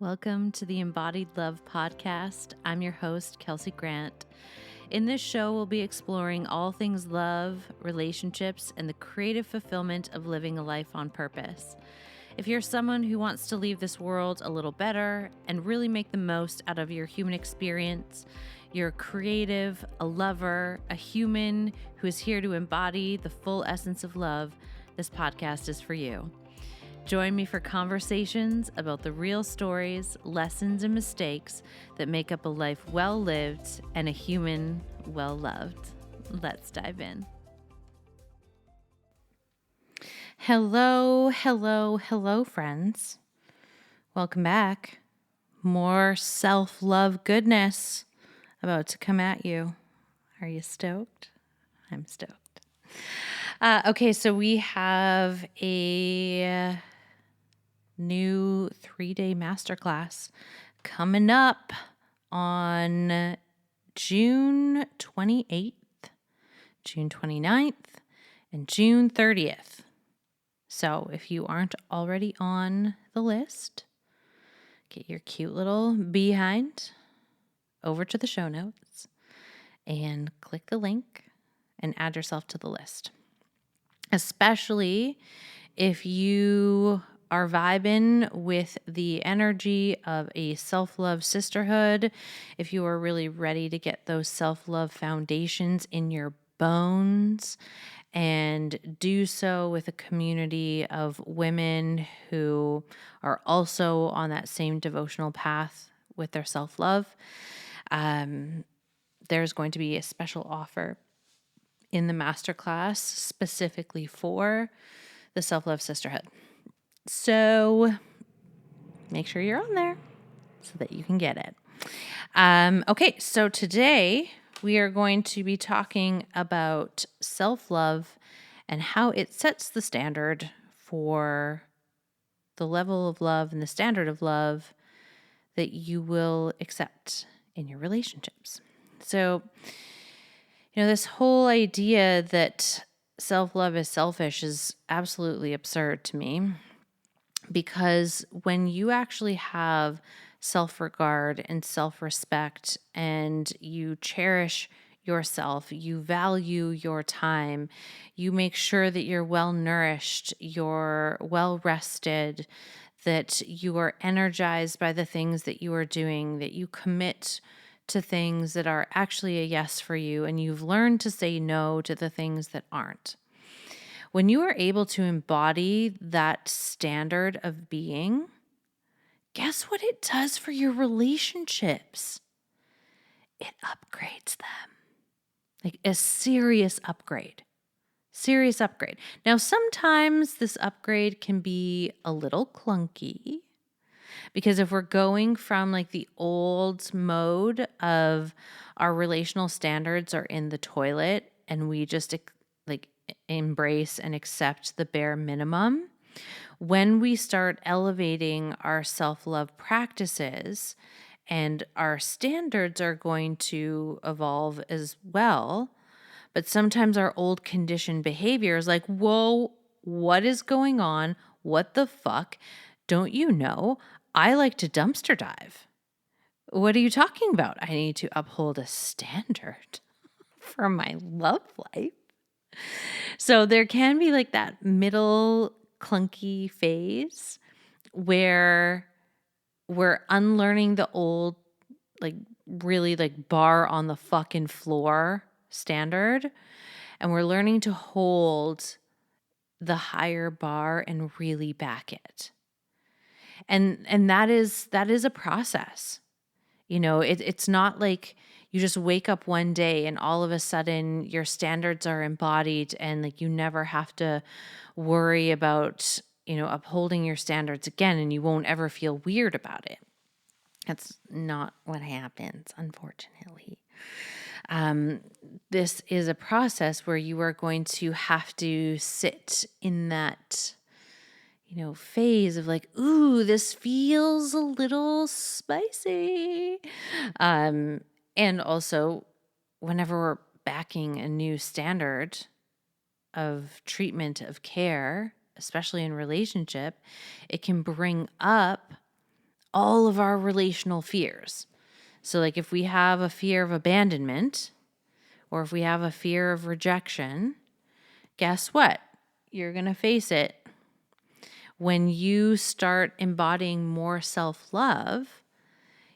Welcome to the Embodied Love podcast. I'm your host, Kelsey Grant. In this show, we'll be exploring all things love, relationships, and the creative fulfillment of living a life on purpose. If you're someone who wants to leave this world a little better and really make the most out of your human experience, you're a creative, a lover, a human who is here to embody the full essence of love, this podcast is for you. Join me for conversations about the real stories, lessons, and mistakes that make up a life well lived and a human well loved. Let's dive in. Hello, friends. Welcome back. More self-love goodness about to come at you. Are you stoked? I'm stoked. Okay, so we have a new 3-day masterclass coming up on June 28th, June 29th, and June 30th. So if you aren't already on the list, get your cute little behind over to the show notes and click the link and add yourself to the list. Especially if you are vibing with the energy of a self-love sisterhood, if you are really ready to get those self-love foundations in your bones and do so with a community of women who are also on that same devotional path with their self-love, there's going to be a special offer in the masterclass specifically for the self-love sisterhood. So make sure you're on there so that you can get it. Okay, so today we are going to be talking about self-love and how it sets the standard for the level of love and the standard of love that you will accept in your relationships. So, this whole idea that self-love is selfish is absolutely absurd to me. Because when you actually have self-regard and self-respect and you cherish yourself, you value your time, you make sure that you're well-nourished, you're well-rested, that you are energized by the things that you are doing, that you commit to things that are actually a yes for you, and you've learned to say no to the things that aren't. When you are able to embody that standard of being, guess what it does for your relationships? It upgrades them. Like a serious upgrade. Serious upgrade. Now, sometimes this upgrade can be a little clunky because if we're going from like the old mode of our relational standards are in the toilet and we just like embrace and accept the bare minimum, when we start elevating our self-love practices and our standards are going to evolve as well, but sometimes our old conditioned behavior is like, whoa, what is going on? What the fuck? Don't you know? I like to dumpster dive. What are you talking about? I need to uphold a standard for my love life. So there can be like that middle clunky phase where we're unlearning the old, like really like bar on the fucking floor standard. And we're learning to hold the higher bar and really back it. And that is a process. It's not like you just wake up one day and all of a sudden your standards are embodied and like you never have to worry about, upholding your standards again and you won't ever feel weird about it. That's not what happens, unfortunately. This is a process where you are going to have to sit in that phase of like, ooh, this feels a little spicy. And also, whenever we're backing a new standard of treatment of care, especially in relationship, it can bring up all of our relational fears. So like if we have a fear of abandonment or if we have a fear of rejection, guess what? You're going to face it. When you start embodying more self-love,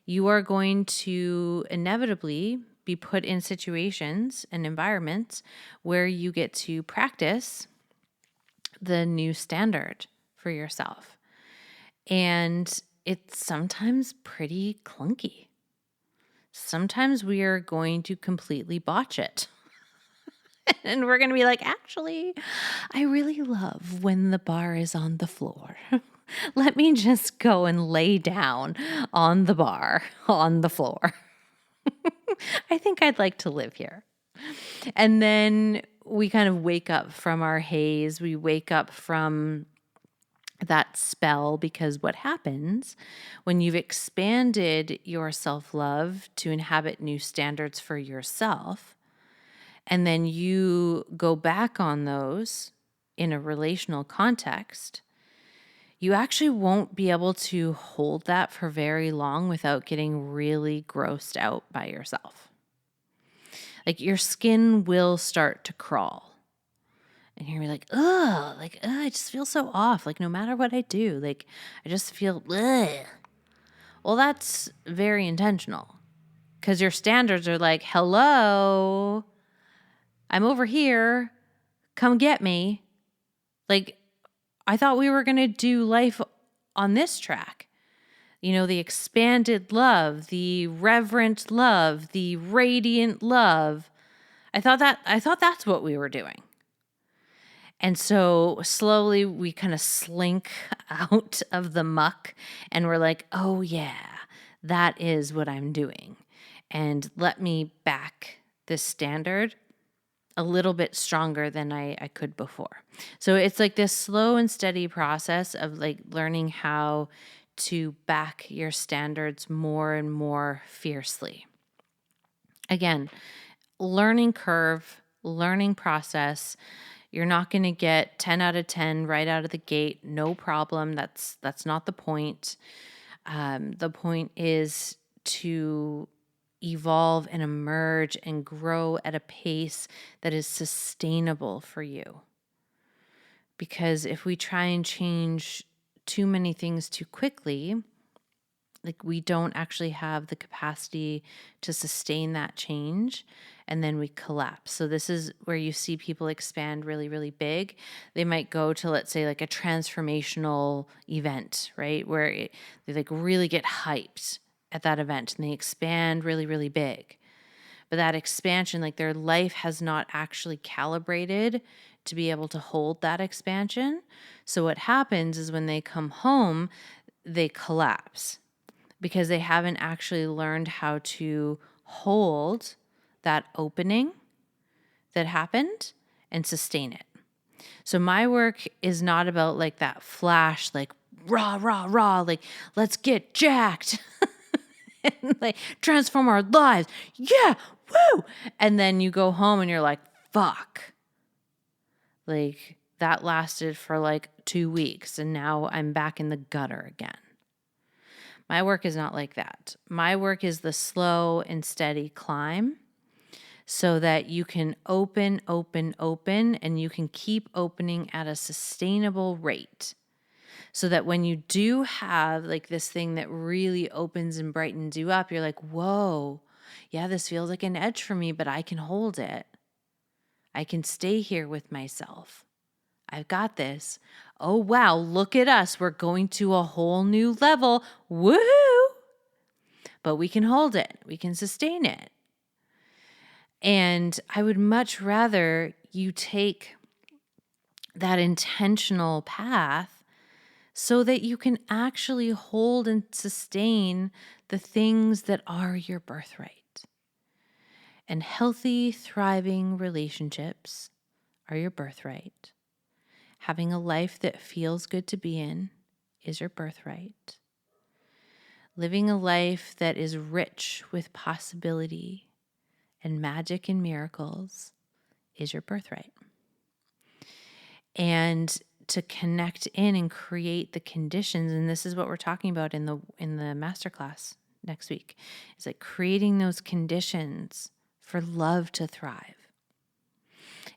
you are going to inevitably be put in situations and environments where you get to practice the new standard for yourself. And it's sometimes pretty clunky. Sometimes we are going to completely botch it. And we're going to be like, actually, I really love when the bar is on the floor. Let me just go and lay down on the bar, on the floor. I think I'd like to live here. And then we kind of wake up from our haze. We wake up from that spell, because what happens when you've expanded your self-love to inhabit new standards for yourself, and then you go back on those in a relational context, you actually won't be able to hold that for very long without getting really grossed out by yourself. Like your skin will start to crawl. And you're gonna be like, I just feel so off. Like no matter what I do, like I just feel, ugh. Well, that's very intentional because your standards are like, hello, I'm over here. Come get me. Like, I thought we were going to do life on this track. You know, the expanded love, the reverent love, the radiant love. I thought that's what we were doing. And so slowly we kind of slink out of the muck and we're like, oh yeah, that is what I'm doing. And let me back this standard a little bit stronger than I could before. So it's like this slow and steady process of like learning how to back your standards more and more fiercely. Again, learning curve, learning process. You're not going to get 10 out of 10 right out of the gate. No problem. That's not the point. The point is to evolve and emerge and grow at a pace that is sustainable for you. Because if we try and change too many things too quickly, like we don't actually have the capacity to sustain that change, and then we collapse. So this is where you see people expand really, really big. They might go to, let's say, like a transformational event, right? Where they like really get hyped at that event and they expand really, really big. But that expansion, like their life has not actually calibrated to be able to hold that expansion. So what happens is when they come home, they collapse because they haven't actually learned how to hold that opening that happened and sustain it. So my work is not about like that flash, like rah, rah, rah, like let's get jacked and like transform our lives. Yeah, woo. And then you go home and you're like, fuck. Like that lasted for like 2 weeks and now I'm back in the gutter again. My work is not like that. My work is the slow and steady climb so that you can open, and you can keep opening at a sustainable rate. So that when you do have like this thing that really opens and brightens you up, you're like, whoa, yeah, this feels like an edge for me, but I can hold it. I can stay here with myself. I've got this. Oh, wow, look at us. We're going to a whole new level. Woohoo! But we can hold it. We can sustain it. And I would much rather you take that intentional path so that you can actually hold and sustain the things that are your birthright. And healthy, thriving relationships are your birthright. Having a life that feels good to be in is your birthright. Living a life that is rich with possibility and magic and miracles is your birthright. And to connect in and create the conditions. And this is what we're talking about in the masterclass next week. It's like creating those conditions for love to thrive.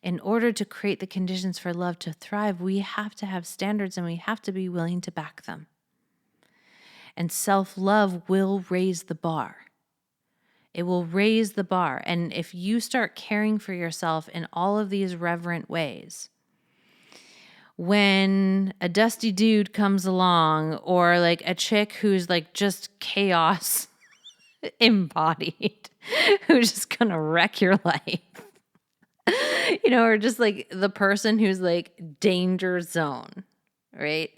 In order to create the conditions for love to thrive, we have to have standards and we have to be willing to back them. And self-love will raise the bar. It will raise the bar. And if you start caring for yourself in all of these reverent ways, when a dusty dude comes along, or like a chick who's like just chaos embodied, who's just gonna wreck your life, or just like the person who's like danger zone, right?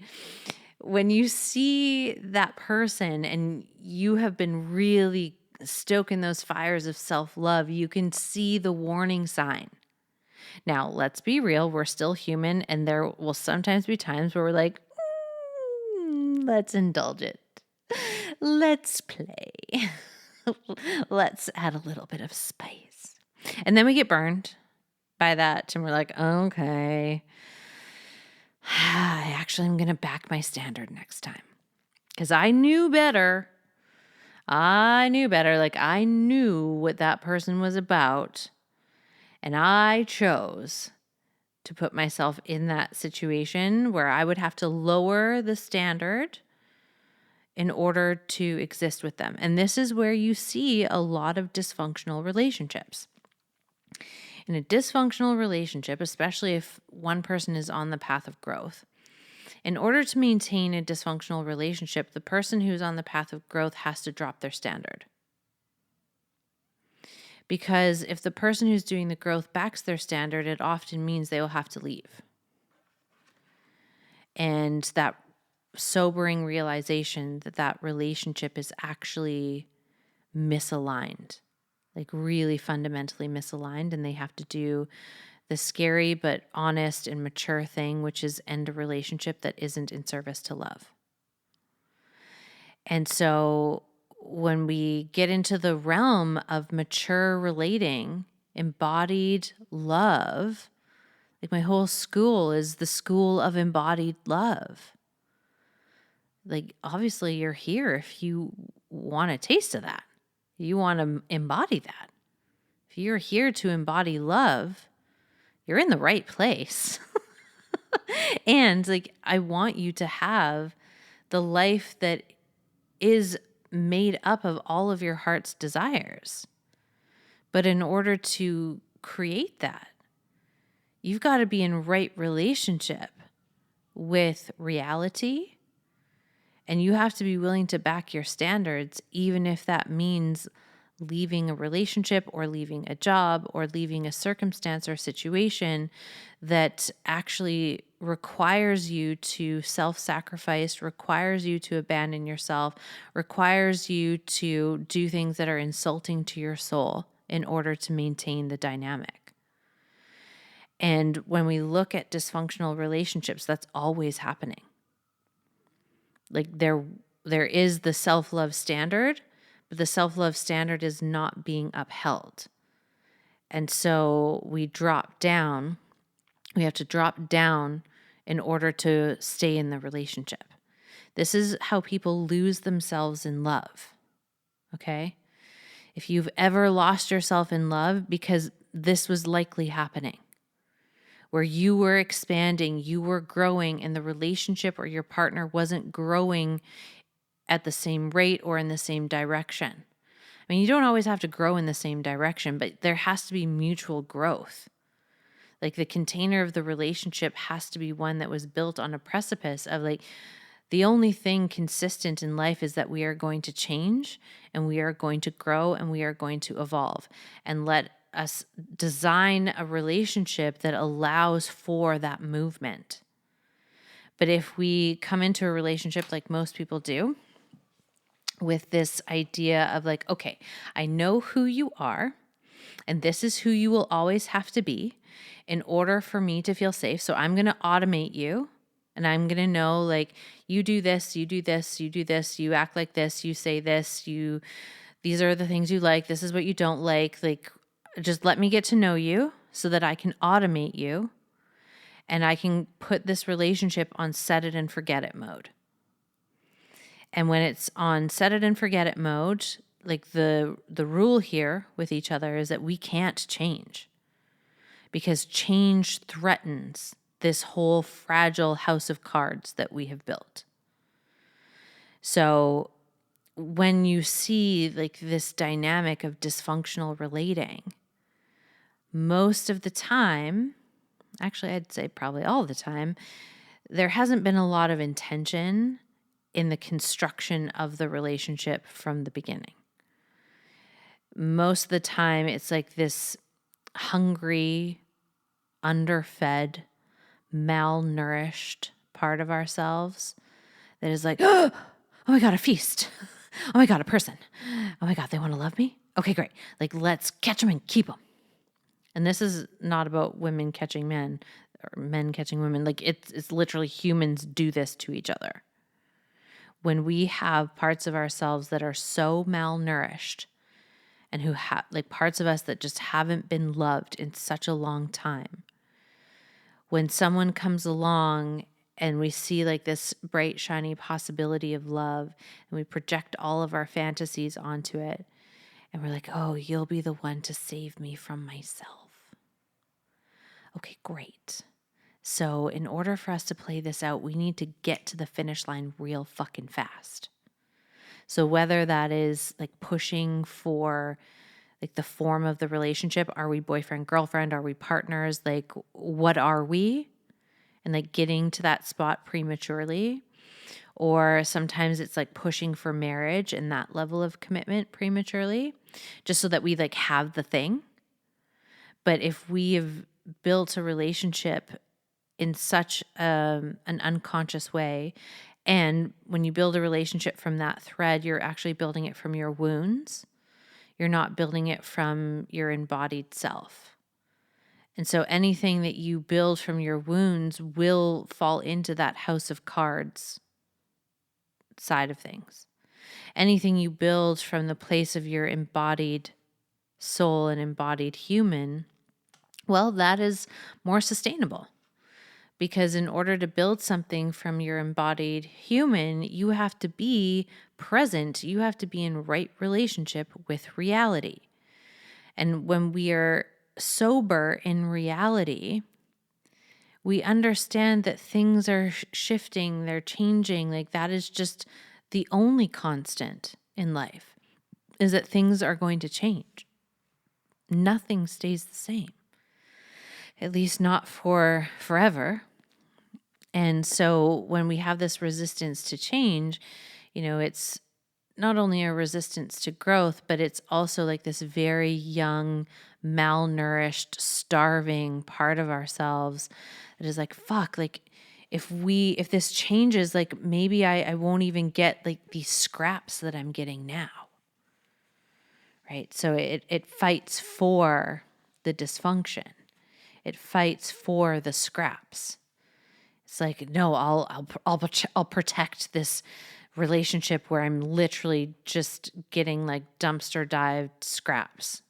When you see that person and you have been really stoking those fires of self-love, you can see the warning sign. Now, let's be real. We're still human, and there will sometimes be times where we're like, let's indulge it. Let's play. Let's add a little bit of spice. And then we get burned by that, and we're like, okay, I actually am going to back my standard next time. Because I knew better. Like, I knew what that person was about. And I chose to put myself in that situation where I would have to lower the standard in order to exist with them. And this is where you see a lot of dysfunctional relationships. In a dysfunctional relationship, especially if one person is on the path of growth, in order to maintain a dysfunctional relationship, the person who's on the path of growth has to drop their standard. Because if the person who's doing the growth backs their standard, it often means they will have to leave. And that sobering realization that relationship is actually misaligned, like really fundamentally misaligned, and they have to do the scary but honest and mature thing, which is end a relationship that isn't in service to love. And so when we get into the realm of mature relating, embodied love, like my whole school is the school of embodied love. Like, obviously you're here if you want a taste of that. You want to embody that. If you're here to embody love, you're in the right place. And like, I want you to have the life that is made up of all of your heart's desires. But in order to create that, you've got to be in right relationship with reality, and you have to be willing to back your standards, even if that means leaving a relationship or leaving a job or leaving a circumstance or situation that actually requires you to self-sacrifice, requires you to abandon yourself, requires you to do things that are insulting to your soul in order to maintain the dynamic. And when we look at dysfunctional relationships, that's always happening. Like there is the self-love standard, but the self-love standard is not being upheld. And so we drop down. We have to drop down in order to stay in the relationship. This is how people lose themselves in love. Okay? If you've ever lost yourself in love, because this was likely happening, where you were expanding, you were growing, and the relationship or your partner wasn't growing at the same rate or in the same direction. I mean, you don't always have to grow in the same direction, but there has to be mutual growth. Like the container of the relationship has to be one that was built on a precipice of like, the only thing consistent in life is that we are going to change and we are going to grow and we are going to evolve, and let us design a relationship that allows for that movement. But if we come into a relationship like most people do, with this idea of like, okay, I know who you are, and this is who you will always have to be in order for me to feel safe. So I'm going to automate you, and I'm going to know like, you do this, you do this, you do this, you act like this, you say this, these are the things you like, this is what you don't like. Like, just let me get to know you so that I can automate you. and I can put this relationship on set it and forget it mode. And when it's on set it and forget it mode, like the rule here with each other is that we can't change, because change threatens this whole fragile house of cards that we have built. So when you see like this dynamic of dysfunctional relating, most of the time, actually I'd say probably all the time, there hasn't been a lot of intention in the construction of the relationship from the beginning. Most of the time it's like this hungry, underfed, malnourished part of ourselves that is like, oh my God, a feast. Oh my God, a person. Oh my God, they want to love me? Okay, great. Like, let's catch them and keep them. And this is not about women catching men or men catching women. Like, it's literally humans do this to each other. When we have parts of ourselves that are so malnourished and who have like parts of us that just haven't been loved in such a long time, when someone comes along and we see like this bright, shiny possibility of love and we project all of our fantasies onto it, and we're like, oh, you'll be the one to save me from myself. Okay, great. So in order for us to play this out, we need to get to the finish line real fucking fast. So whether that is like pushing for like the form of the relationship, are we boyfriend, girlfriend? Are we partners? Like, what are we? And like getting to that spot prematurely. Or sometimes it's like pushing for marriage and that level of commitment prematurely, just so that we like have the thing. But if we have built a relationship in such an unconscious way, and when you build a relationship from that thread, you're actually building it from your wounds. You're not building it from your embodied self. And so anything that you build from your wounds will fall into that house of cards side of things. Anything you build from the place of your embodied soul and embodied human, well, that is more sustainable. Because in order to build something from your embodied human, you have to be present. You have to be in right relationship with reality. And when we are sober in reality, we understand that things are shifting, they're changing. Like that is just the only constant in life, is that things are going to change. Nothing stays the same, at least not for forever. And so when we have this resistance to change, it's not only a resistance to growth, but it's also like this very young, malnourished, starving part of ourselves that is like, fuck, like if this changes, like maybe I won't even get like these scraps that I'm getting now. Right? So it fights for the dysfunction. It fights for the scraps. It's like, no, I'll protect this relationship where I'm literally just getting like dumpster dived scraps,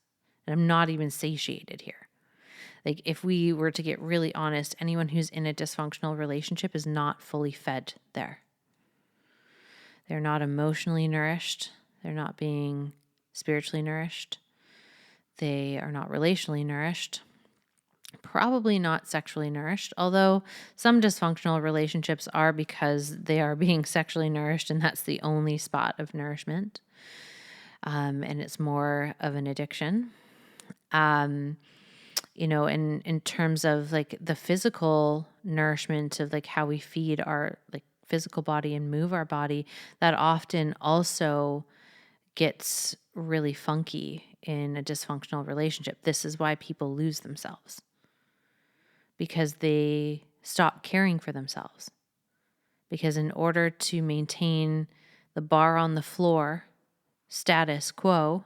and I'm not even satiated here. Like if we were to get really honest, anyone who's in a dysfunctional relationship is not fully fed there. They're not emotionally nourished. They're not being spiritually nourished. They are not relationally nourished. Probably not sexually nourished, although some dysfunctional relationships are because they are being sexually nourished, and that's the only spot of nourishment. And it's more of an addiction. In terms of like the physical nourishment of like how we feed our like physical body and move our body, that often also gets really funky in a dysfunctional relationship. This is why people lose themselves. Because they stop caring for themselves. Because in order to maintain the bar on the floor, status quo,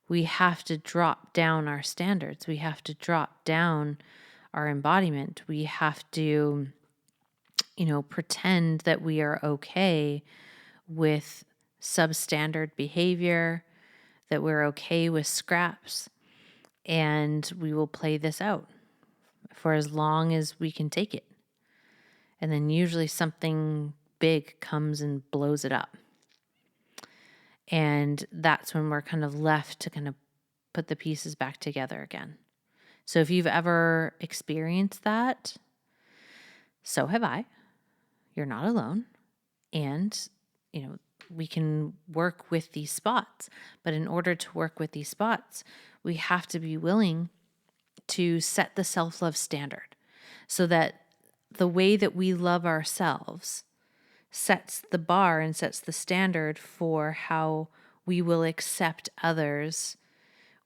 we have to drop down our standards. We have to drop down our embodiment. We have to, pretend that we are okay with substandard behavior, that we're okay with scraps, and we will play this out for as long as we can take it. And then usually something big comes and blows it up. And that's when we're kind of left to kind of put the pieces back together again. So if you've ever experienced that, so have I. You're not alone. And, we can work with these spots. But in order to work with these spots, we have to be willing to set the self-love standard so that the way that we love ourselves sets the bar and sets the standard for how we will accept others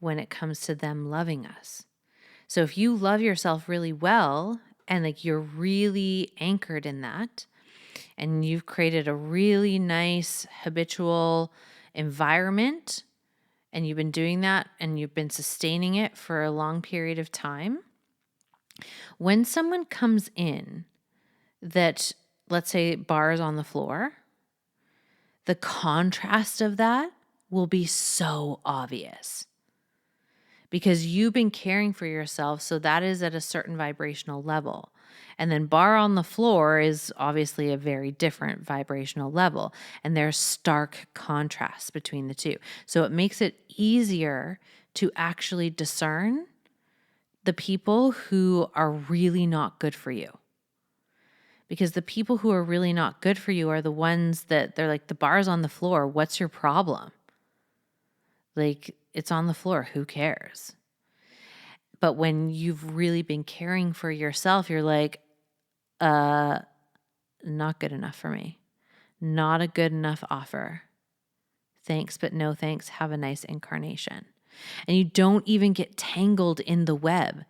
when it comes to them loving us. So if you love yourself really well and like you're really anchored in that, and you've created a really nice habitual environment, and you've been doing that and you've been sustaining it for a long period of time, when someone comes in that, let's say, bars on the floor, the contrast of that will be so obvious because you've been caring for yourself. So that is at a certain vibrational level. And then bar on the floor is obviously a very different vibrational level. And there's stark contrast between the two. So it makes it easier to actually discern the people who are really not good for you. Because the people who are really not good for you are the ones that they're like, the bar's on the floor. What's your problem? Like, it's on the floor. Who cares? But when you've really been caring for yourself, you're like, not good enough for me. Not a good enough offer. Thanks, but no thanks. Have a nice incarnation. And you don't even get tangled in the web.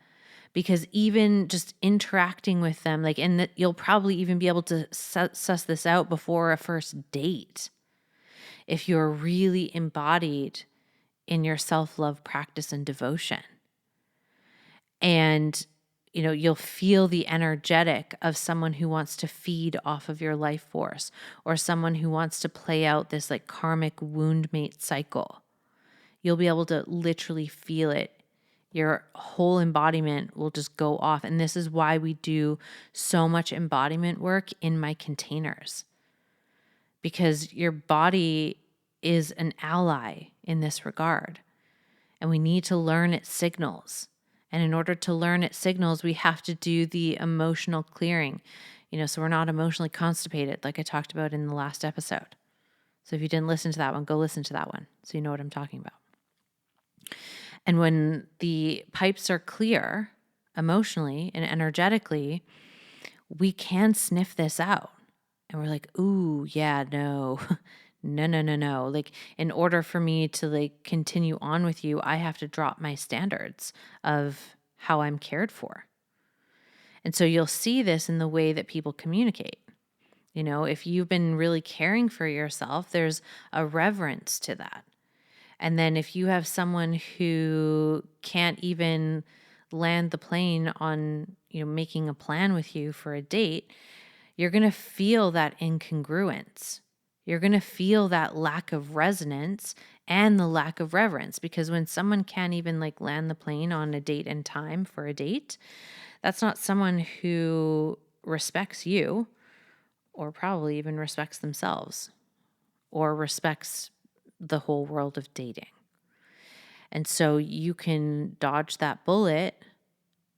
Because even just interacting with them, like, and that you'll probably even be able to suss this out before a first date. If you're really embodied in your self-love practice and devotion. And, you'll feel the energetic of someone who wants to feed off of your life force, or someone who wants to play out this like karmic woundmate cycle. You'll be able to literally feel it. Your whole embodiment will just go off. And this is why we do so much embodiment work in my containers. Because your body is an ally in this regard. And we need to learn its signals. And in order to learn its signals, we have to do the emotional clearing. So we're not emotionally constipated, like I talked about in the last episode. So if you didn't listen to that one, go listen to that one so you know what I'm talking about. And when the pipes are clear emotionally and energetically, we can sniff this out. And we're like, ooh, yeah, no, no. Like, in order for me to like continue on with you, I have to drop my standards of how I'm cared for. And so you'll see this in the way that people communicate. If you've been really caring for yourself, there's a reverence to that. And then if you have someone who can't even land the plane on, making a plan with you for a date, you're going to feel that incongruence. You're going to feel that lack of resonance and the lack of reverence, because when someone can't even like land the plane on a date and time for a date, that's not someone who respects you, or probably even respects themselves, or respects the whole world of dating. And so you can dodge that bullet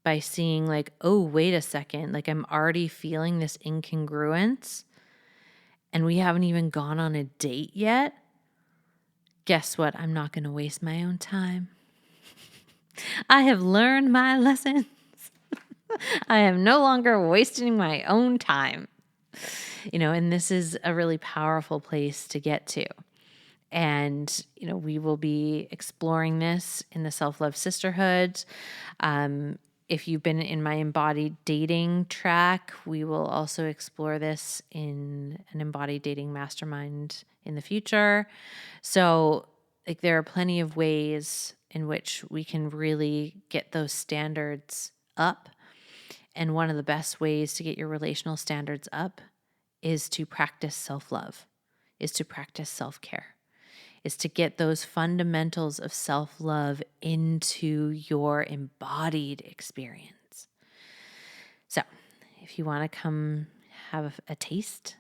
by seeing like, oh, wait a second, like I'm already feeling this incongruence and we haven't even gone on a date yet. Guess what? I'm not going to waste my own time. I have learned my lessons. I am no longer wasting my own time. And this is a really powerful place to get to. And, we will be exploring this in the Self-Love Sisterhood. If you've been in my embodied dating track, we will also explore this in an embodied dating mastermind in the future. So like there are plenty of ways in which we can really get those standards up. And one of the best ways to get your relational standards up is to practice self-love, is to practice self-care, is to get those fundamentals of self-love into your embodied experience. So if you want to come have a taste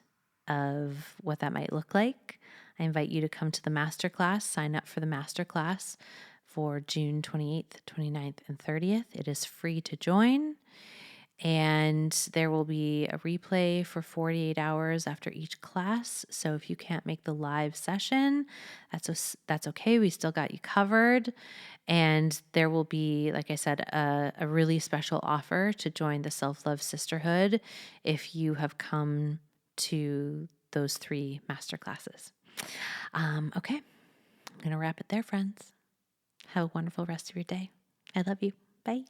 of what that might look like, I invite you to come to the masterclass, sign up for the masterclass for June 28th, 29th, and 30th. It is free to join. And there will be a replay for 48 hours after each class. So if you can't make the live session, that's okay. We still got you covered. And there will be, like I said, a really special offer to join the Self-Love Sisterhood if you have come to those 3 masterclasses. Okay, I'm going to wrap it there, friends. Have a wonderful rest of your day. I love you. Bye.